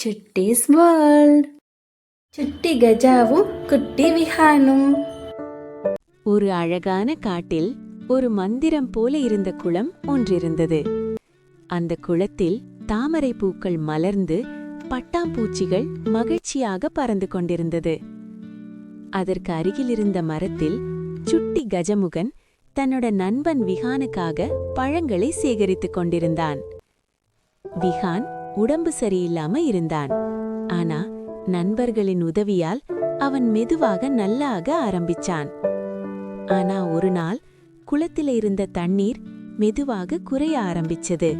சுட்டீஸ் world. சுட்டி கஜாவும் குட்டி விஹானும். ஒரு அழகான காட்டில் ஒரு மந்திரம் போல இருந்த குளம் ஒன்றிருந்தது. அந்த குளத்தில் தாமரை பூக்கள் மலர்ந்து பட்டாம்பூச்சிகள் மகிழ்ச்சியாக பறந்து கொண்டிருந்தது. அதற்கு அருகிலிருந்த மரத்தில் சுட்டி கஜமுகன் தன்னோட நண்பன் விஹானுக்காக பழங்களை சேகரித்துக் கொண்டிருந்தான். விஹான் உடம்பு சரியில்லாம இருந்தான். ஆனா நண்பர்களின் உதவியால் அவன் மெதுவாக நல்லாக ஆரம்பிச்சான். ஆனா ஒரு நாள் குளத்தில இருந்த தண்ணீர் மெதுவாக குறைய ஆரம்பிச்சது.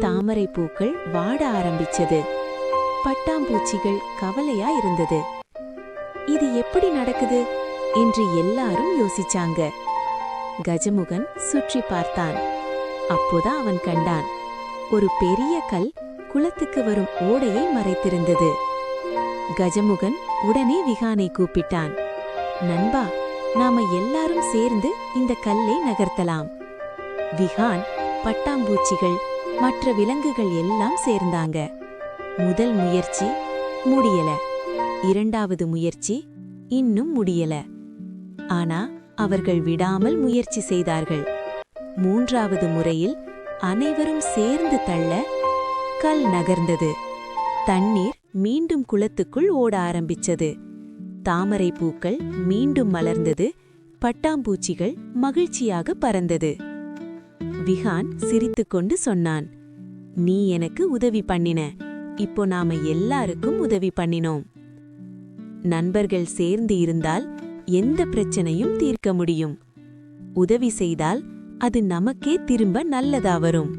தாமரை பூக்கள் வாட ஆரம்பிச்சது. பட்டாம்பூச்சிகள் கவலையா இருந்தது. இது எப்படி நடக்குது என்று எல்லாரும் யோசிச்சாங்க. கஜமுகன் சுற்றி பார்த்தான். அப்போதான் அவன் கண்டான், ஒரு பெரிய கல் குளத்துக்கு வரும் ஓடையை மறைத்திருந்தது. கஜமுகன் உடனே விஹானை கூப்பிட்டான். நண்பா, நாம எல்லாரும் சேர்ந்து இந்த கல்லை நகர்த்தலாம். விஹான், பட்டாம்பூச்சிகள், மற்ற விலங்குகள் எல்லாம் சேர்ந்தாங்க. முதல் முயற்சி முடியல. இரண்டாவது முயற்சி இன்னும் முடியல. ஆனா அவர்கள் விடாமல் முயற்சி செய்தார்கள். மூன்றாவது முறையில் அனைவரும் சேர்ந்து தள்ள கல் நகர்ந்தது. தண்ணீர் மீண்டும் குளத்துக்குள் ஓட ஆரம்பிச்சது. தாமரை பூக்கள் மீண்டும் மலர்ந்தது. பட்டாம்பூச்சிகள் மகிழ்ச்சியாக பறந்தது. விஹான் சிரித்துக்கொண்டு சொன்னான், நீ எனக்கு உதவி பண்ணின, இப்போ நாம எல்லாருக்கும் உதவி பண்ணினோம். நண்பர்கள் சேர்ந்து இருந்தால் எந்த பிரச்சனையும் தீர்க்க முடியும். உதவி செய்தால் அது நமக்கே திரும்ப நல்லதா வரும்.